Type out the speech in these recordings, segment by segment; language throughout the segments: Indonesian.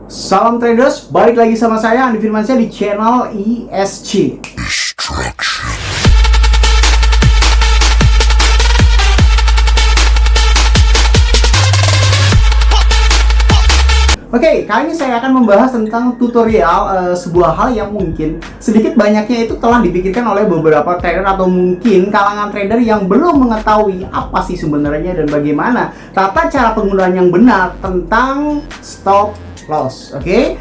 Salam traders, balik lagi sama saya Andi Firmansyah di channel ESG. Oke, kali ini saya akan membahas tentang tutorial sebuah hal yang mungkin sedikit banyaknya itu telah dipikirkan oleh beberapa trader atau mungkin kalangan trader yang belum mengetahui apa sih sebenarnya dan bagaimana tata cara penggunaan yang benar tentang stop loss. Oke,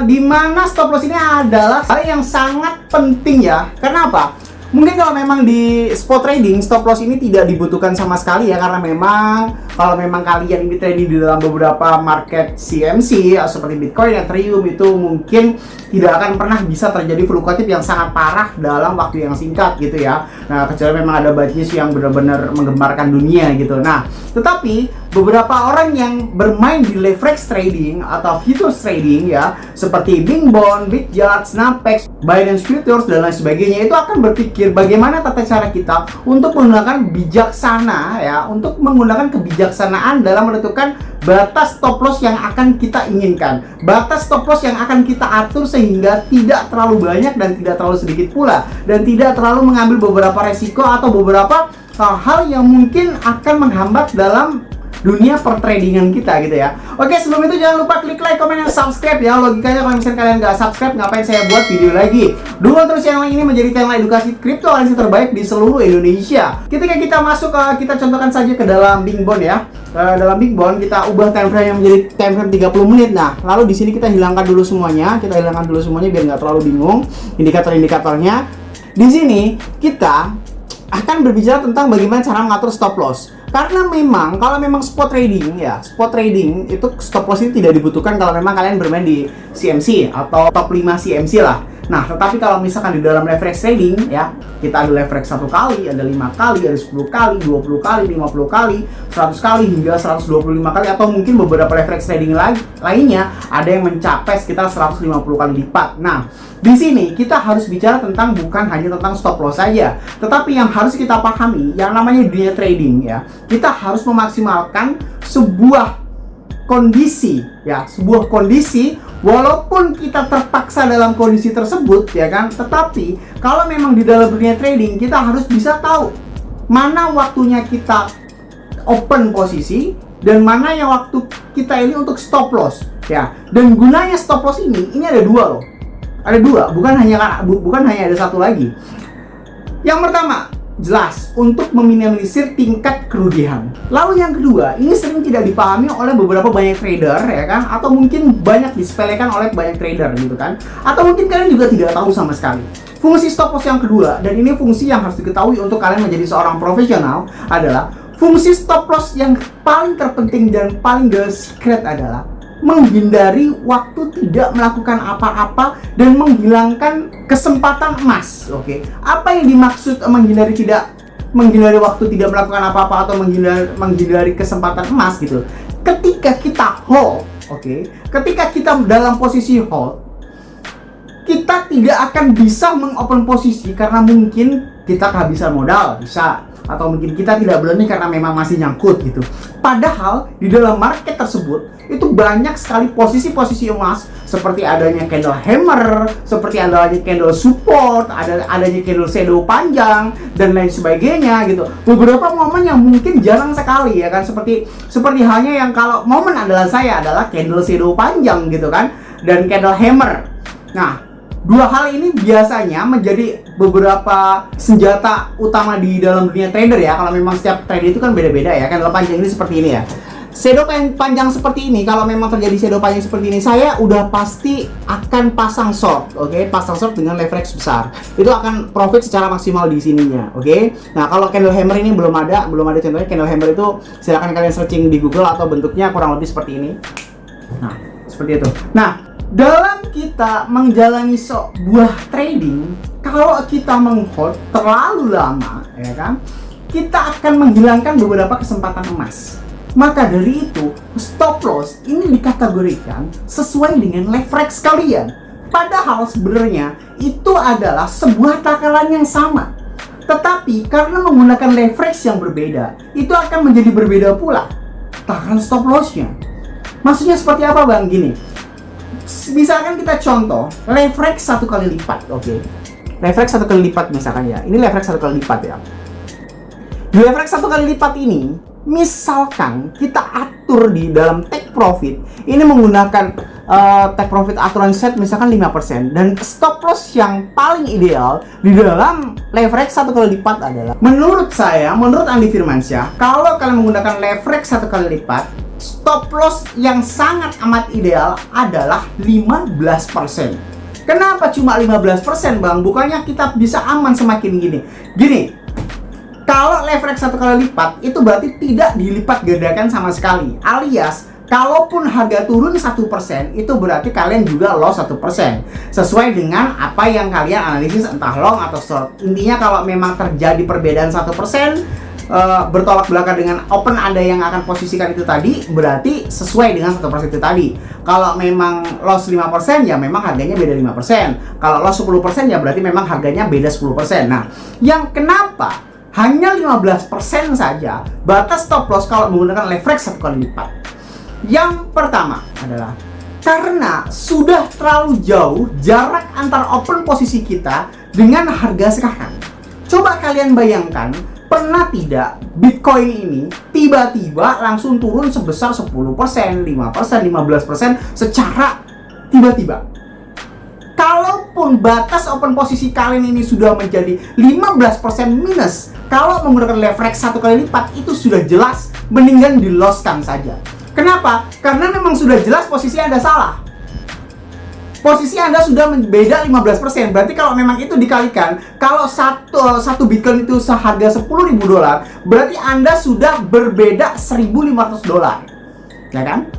di mana stop loss ini adalah hal yang sangat penting ya. Karena apa? Mungkin kalau memang di spot trading stop loss ini tidak dibutuhkan sama sekali ya, karena memang kalau memang kalian ini trading di dalam beberapa market CMC seperti Bitcoin, Ethereum, itu mungkin tidak akan pernah bisa terjadi fluktuatif yang sangat parah dalam waktu yang singkat gitu ya. Nah, kecuali memang ada bisnis yang benar-benar menggemparkan dunia gitu. Nah, tetapi beberapa orang yang bermain di leverage trading atau futures trading ya, seperti Bing Bond, Bitget, Snapex, Binance Futures dan lain sebagainya, itu akan berpikir bagaimana tata cara kita untuk menggunakan bijaksana ya, untuk menggunakan kebijaksanaan dalam menentukan batas stop loss yang akan kita inginkan, batas stop loss yang akan kita atur sehingga tidak terlalu banyak dan tidak terlalu sedikit pula, dan tidak terlalu mengambil beberapa resiko atau beberapa hal yang mungkin akan menghambat dalam dunia pertradingan kita gitu ya. Oke, sebelum itu jangan lupa klik like, komen, dan subscribe ya. Logikanya kalau misalnya kalian nggak subscribe, ngapain saya buat video lagi? Dukung terus channel ini menjadi channel edukasi kriptoaransi terbaik di seluruh Indonesia. Ketika kita masuk kita contohkan saja ke dalam Bing Bond ya. Dalam Bing Bond kita ubah time frame yang menjadi time frame 30 menit. Nah, lalu di sini kita hilangkan dulu semuanya. Kita hilangkan dulu semuanya biar nggak terlalu bingung indikator-indikatornya. Di sini kita akan berbicara tentang bagaimana cara mengatur stop loss. Karena memang kalau memang spot trading ya, spot trading itu stop loss ini tidak dibutuhkan kalau memang kalian bermain di CMC atau top 5 CMC lah. Nah, tetapi kalau misalkan di dalam leverage trading ya, kita ada leverage 1 kali, ada 5 kali, ada 10 kali, 20 kali, 50 kali, 100 kali hingga 125 kali, atau mungkin beberapa leverage trading lainnya ada yang mencapai sekitar 150 kali lipat. Nah, di sini kita harus bicara tentang bukan hanya tentang stop loss saja, tetapi yang harus kita pahami yang namanya dunia trading ya, kita harus memaksimalkan sebuah kondisi ya, sebuah kondisi walaupun kita terpaksa dalam kondisi tersebut ya kan, tetapi kalau memang di dalam dunia trading kita harus bisa tahu mana waktunya kita open posisi dan mana yang waktu kita ini untuk stop loss ya. Dan gunanya stop loss ini ada dua loh. Ada dua, bukan hanya ada satu lagi. Yang pertama, jelas untuk meminimalisir tingkat kerugian. Lalu yang kedua, ini sering tidak dipahami oleh beberapa banyak trader ya kan, atau mungkin banyak disepelekan oleh banyak trader gitu kan, atau mungkin kalian juga tidak tahu sama sekali. Fungsi stop loss yang kedua, dan ini fungsi yang harus diketahui untuk kalian menjadi seorang profesional, adalah fungsi stop loss yang paling terpenting dan paling secret adalah menghindari waktu tidak melakukan apa-apa dan menghilangkan kesempatan emas. Oke, apa yang dimaksud menghindari waktu tidak melakukan apa-apa atau menghindari kesempatan emas gitu? Ketika kita hold, oke, ketika kita dalam posisi hold, kita tidak akan bisa mengopen posisi karena mungkin kita kehabisan modal, bisa, atau mungkin kita tidak berani karena memang masih nyangkut gitu. Padahal di dalam market tersebut itu banyak sekali posisi-posisi emas, seperti adanya candle hammer, seperti adanya candle support, adanya candle shadow panjang dan lain sebagainya gitu. Beberapa momen yang mungkin jarang sekali ya kan, seperti halnya yang kalau momen adalah candle shadow panjang gitu kan, dan candle hammer. Nah, dua hal ini biasanya menjadi beberapa senjata utama di dalam dunia trader ya. Kalau memang setiap trader itu kan beda-beda ya. Candle panjang ini seperti ini ya. Shadow panjang seperti ini, kalau memang terjadi shadow panjang seperti ini, saya udah pasti akan pasang short, oke? Pasang short dengan leverage besar. Itu akan profit secara maksimal di sininya, oke? Nah, kalau candle hammer ini belum ada contohnya. Candle hammer itu silakan kalian searching di Google atau bentuknya kurang lebih seperti ini. Nah, seperti itu. Nah, dalam kita menjalani sebuah trading, kalau kita menghold terlalu lama, ya kan, kita akan menghilangkan beberapa kesempatan emas. Maka dari itu, stop loss ini dikategorikan sesuai dengan leverage kalian. Padahal sebenarnya itu adalah sebuah takaran yang sama. Tetapi karena menggunakan leverage yang berbeda, itu akan menjadi berbeda pula takaran stop lossnya. Maksudnya seperti apa bang? Gini, Misalkan kita contoh leverage 1 kali lipat, oke. Leverage 1 kali lipat misalkan ya. Ini leverage 1 kali lipat ya. Di leverage 1 kali lipat ini, misalkan kita atur di dalam take profit, ini menggunakan take profit aturan set misalkan 5%, dan stop loss yang paling ideal di dalam leverage 1 kali lipat adalah, menurut saya, menurut Andi Firmansyah, kalau kalian menggunakan leverage 1 kali lipat, stop loss yang sangat amat ideal adalah 15%. Kenapa cuma 15%, Bang? Bukannya kita bisa aman semakin gini? Kalau leverage 1 kali lipat, itu berarti tidak dilipat gandakan sama sekali. Alias, kalaupun harga turun 1%, itu berarti kalian juga loss 1%. Sesuai dengan apa yang kalian analisis, entah long atau short. Intinya kalau memang terjadi perbedaan 1%, bertolak belakang dengan open Anda yang akan posisikan itu tadi, berarti sesuai dengan 1% itu tadi. Kalau memang loss 5%, ya memang harganya beda 5%. Kalau loss 10%, ya berarti memang harganya beda 10%. Nah, yang kenapa hanya 15% saja batas stop loss kalau menggunakan leverage 1 kali lipat? Yang pertama adalah karena sudah terlalu jauh jarak antar open posisi kita dengan harga sekarang. Coba kalian bayangkan, pernah tidak Bitcoin ini tiba-tiba langsung turun sebesar 10%, 5%, 15% secara tiba-tiba? Kalaupun batas open posisi kalian ini sudah menjadi 15% minus, kalau menggunakan leverage 1 kali lipat, itu sudah jelas mendingan di losskan saja. Kenapa? Karena memang sudah jelas posisi Anda salah. Posisi Anda sudah beda 15%. Berarti kalau memang itu dikalikan, kalau satu Bitcoin itu seharga $10.000, berarti Anda sudah berbeda $1.500. Ya kan?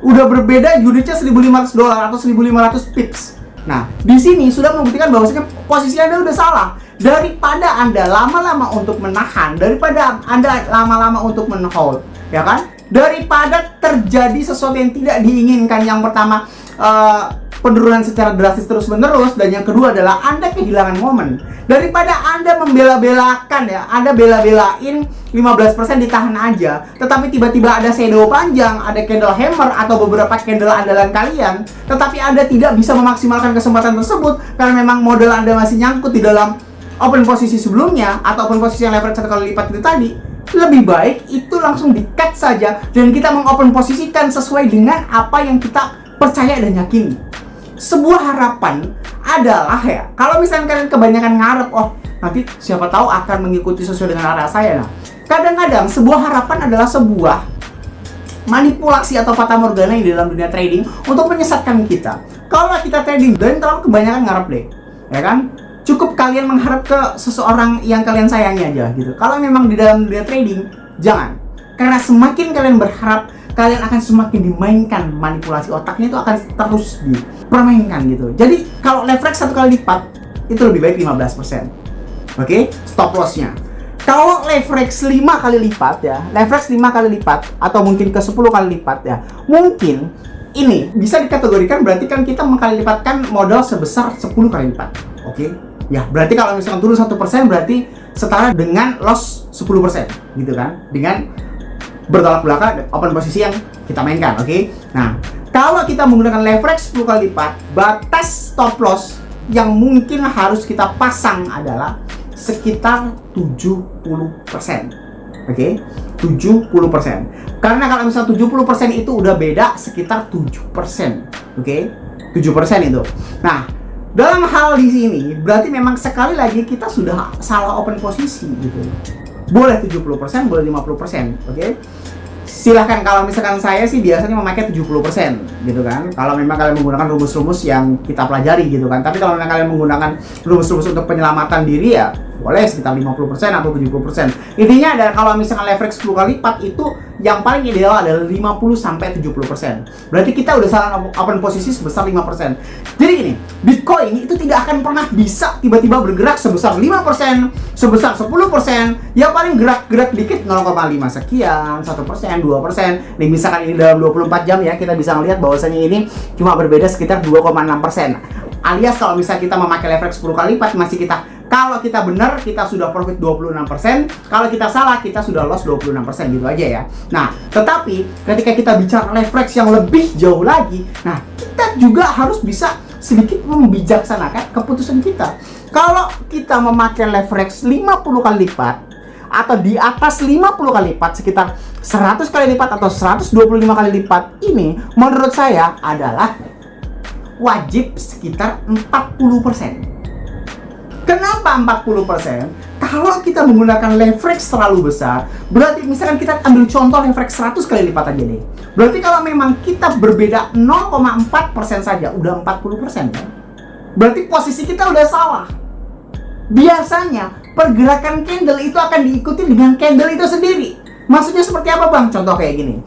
Udah berbeda unitnya $1.500 atau 1.500 pips. Nah, di sini sudah membuktikan bahwasanya posisi Anda udah salah. Daripada Anda lama-lama untuk menahan, daripada Anda lama-lama untuk men-hold, ya kan? Daripada terjadi sesuatu yang tidak diinginkan. Yang pertama, penurunan secara drastis terus-menerus, dan yang kedua adalah Anda kehilangan momen. Daripada Anda membela-belakan ya, Anda bela-belain 15% ditahan aja, tetapi tiba-tiba ada shadow panjang, ada candle hammer atau beberapa candle andalan kalian, tetapi Anda tidak bisa memaksimalkan kesempatan tersebut karena memang modal Anda masih nyangkut di dalam open posisi sebelumnya atau open posisi yang leverage 1 kali lipat itu tadi. Lebih baik itu langsung di-cut saja dan kita mengopen posisikan sesuai dengan apa yang kita percaya dan yakini. Sebuah harapan adalah ya, kalau misalnya kalian kebanyakan ngarep, oh nanti siapa tahu akan mengikuti sesuai dengan arah saya. Nah, kadang-kadang sebuah harapan adalah sebuah manipulasi atau fata morgana di dalam dunia trading untuk menyesatkan kita. Kalau kita trading dan terlalu kebanyakan ngarep deh, ya kan? Cukup kalian mengharap ke seseorang yang kalian sayangi aja gitu. Kalau memang di dalam dunia trading, jangan. Karena semakin kalian berharap, kalian akan semakin dimainkan, manipulasi otaknya itu akan terus dipermainkan gitu. Jadi kalau leverage 1 kali lipat itu lebih baik 15%. Oke, stop lossnya. Kalau leverage 5 kali lipat ya, leverage 5 kali lipat atau mungkin ke 10 kali lipat ya, mungkin ini bisa dikategorikan berarti kan kita mengkali lipatkan modal sebesar 10 kali lipat. Oke. Ya, berarti kalau misalkan turun 1% berarti setara dengan loss 10% gitu kan. Dengan bertolak belakang open posisi yang kita mainkan, oke? Nah, kalau kita menggunakan leverage 10 kali lipat, batas stop loss yang mungkin harus kita pasang adalah sekitar 70%. Oke? 70%. Karena kalau misalnya 70% itu udah beda sekitar 7%. Oke? 7% itu. Nah, dalam hal di sini berarti memang sekali lagi kita sudah salah open posisi gitu. Boleh 70%, boleh 50%, oke? Silahkan, kalau misalkan saya sih biasanya memakai 70% gitu kan. Kalau memang kalian menggunakan rumus-rumus yang kita pelajari gitu kan. Tapi kalau memang kalian menggunakan rumus-rumus untuk penyelamatan diri ya boleh sekitar 50% atau 70%. Intinya adalah kalau misalkan leverage 10 kali lipat itu yang paling ideal adalah 50-70%. Berarti kita udah salah open posisi sebesar 5%. Jadi gini, Bitcoin itu tidak akan pernah bisa tiba-tiba bergerak sebesar 5%, sebesar 10%, ya paling gerak-gerak dikit 0,5 sekian, 1%, 2%. Nih misalkan ini dalam 24 jam ya, kita bisa melihat bahwasanya ini cuma berbeda sekitar 2,6%. Alias kalau misalnya kita memakai leverage 10 kali lipat, masih kita Kalau kita benar, kita sudah profit 26%. Kalau kita salah, kita sudah loss 26%, gitu aja ya. Nah, tetapi ketika kita bicara leverage yang lebih jauh lagi, nah kita juga harus bisa sedikit membijaksanakan keputusan kita. Kalau kita memakai leverage 50 kali lipat atau di atas 50 kali lipat, sekitar 100 kali lipat atau 125 kali lipat, ini menurut saya adalah wajib sekitar 40%. Kenapa 40%? Kalau kita menggunakan leverage terlalu besar, berarti misalkan kita ambil contoh leverage 100 kali lipat aja deh. Berarti kalau memang kita berbeda 0,4% saja, udah 40% kan? Berarti posisi kita udah salah. Biasanya, pergerakan candle itu akan diikuti dengan candle itu sendiri. Maksudnya seperti apa, Bang? Contoh kayak gini.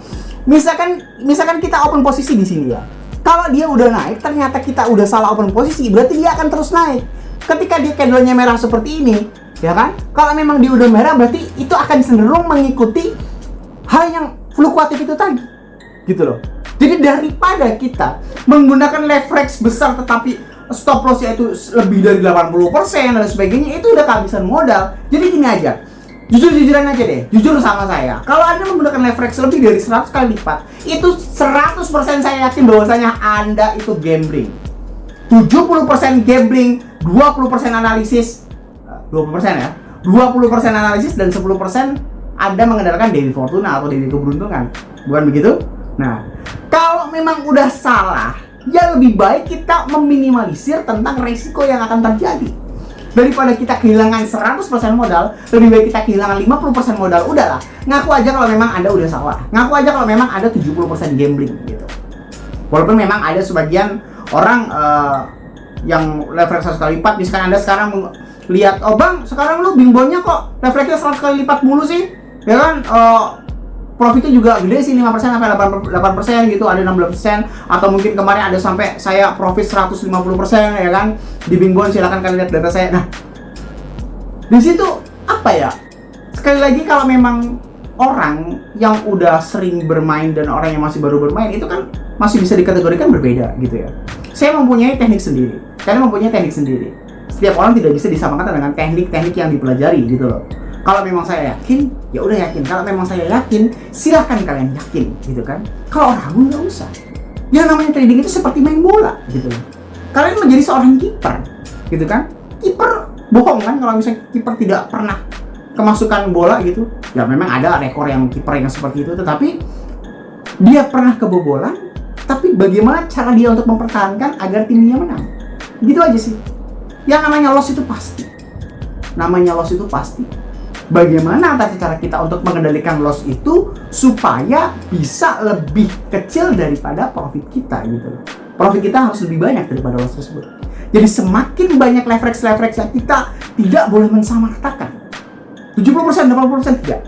Misalkan kita open posisi di sini ya. Kalau dia udah naik, ternyata kita udah salah open posisi, berarti dia akan terus naik. Ketika dia candlenya merah seperti ini, ya kan? Kalau memang dia udah merah, berarti itu akan cenderung mengikuti hal yang fluktuatif itu tadi, gitu loh. Jadi daripada kita menggunakan leverage besar tetapi stop loss-nya itu lebih dari 80% dan sebagainya, itu udah kehabisan modal. Jadi gini aja, jujur-jujuran aja deh, jujur sama saya. Kalau Anda menggunakan leverage lebih dari 100 kali lipat, itu 100% saya yakin bahwasanya Anda itu gambling. 70% gambling, 20% analisis, 20% ya, 20% analisis dan 10% Anda mengandalkan Dewi Fortuna atau Dewi Keberuntungan, bukan begitu? Nah, kalau memang udah salah, ya lebih baik kita meminimalisir tentang resiko yang akan terjadi. Daripada kita kehilangan 100% modal, lebih baik kita kehilangan 50% modal. Udahlah, ngaku aja kalau memang Anda udah salah. Ngaku aja kalau memang ada 70% gambling gitu. Walaupun memang ada sebagian orang yang leverage 100 kali lipat, misalkan Anda sekarang lihat, oh Bang, sekarang lu bingbonya kok leverage-nya 100 kali lipat mulu sih, ya kan? Profitnya juga gede sih, 5% sampai 8% gitu, ada 16%, atau mungkin kemarin ada sampai saya profit 150%, ya kan? Di Bingbon, silahkan kalian lihat data saya. Nah, di situ apa ya? Sekali lagi, kalau memang orang yang udah sering bermain dan orang yang masih baru bermain, itu kan masih bisa dikategorikan berbeda gitu ya. Saya mempunyai teknik sendiri, kalian mempunyai teknik sendiri. Setiap orang tidak bisa disamakan dengan teknik-teknik yang dipelajari gitu loh. Kalau memang saya yakin, ya udah yakin. Kalau memang saya yakin, silahkan kalian yakin gitu kan. Kalau ragu nggak usah. Yang namanya trading itu seperti main bola gitu loh. Kalian menjadi seorang kiper gitu kan. Kiper bohong kan kalau misalnya kiper tidak pernah kemasukan bola gitu. Ya memang ada rekor yang kiper yang seperti itu, tetapi dia pernah kebobolan. Tapi bagaimana cara dia untuk mempertahankan agar timnya menang? Gitu aja sih. Yang namanya loss itu pasti. Namanya loss itu pasti. Bagaimana cara kita untuk mengendalikan loss itu supaya bisa lebih kecil daripada profit kita gitu loh. Profit kita harus lebih banyak daripada loss tersebut. Jadi semakin banyak leverage yang kita tidak boleh mensamaratakan. 70%, 80% tidak.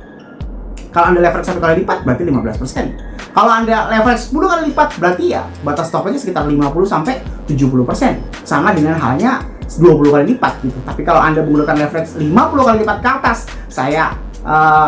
Kalau Anda leverage 1 kali lipat berarti 15%. Kalau Anda leverage 10 kali lipat berarti ya batas stopnya sekitar 50-70%. Sama dengan halnya 20 kali lipat gitu. Tapi kalau Anda menggunakan leverage 50 kali lipat ke atas, saya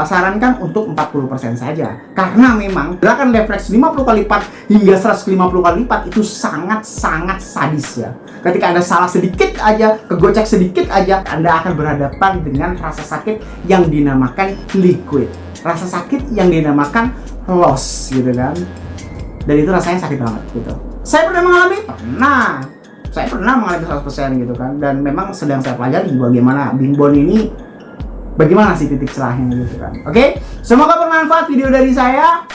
sarankan untuk 40% saja. Karena memang gerakan leverage 50 kali lipat hingga 150 kali lipat itu sangat-sangat sadis ya. Ketika Anda salah sedikit aja, kegocek sedikit aja, Anda akan berhadapan dengan rasa sakit yang dinamakan liquid. Rasa sakit yang dinamakan loss gitu kan. Dan itu rasanya sakit banget gitu. Saya pernah mengalami? Saya pernah mengalami 100% gitu kan. Dan memang sedang saya pelajari bagaimana Bingbon ini, bagaimana sih titik celahnya gitu kan. Oke, semoga bermanfaat video dari saya.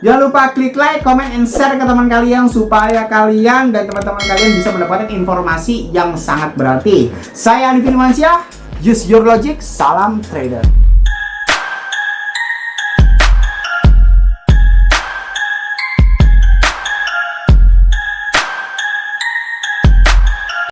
Jangan lupa klik like, comment, and share ke teman kalian supaya kalian dan teman-teman kalian bisa mendapatkan informasi yang sangat berarti. Saya Andi Firmansyah, use your logic, salam trader.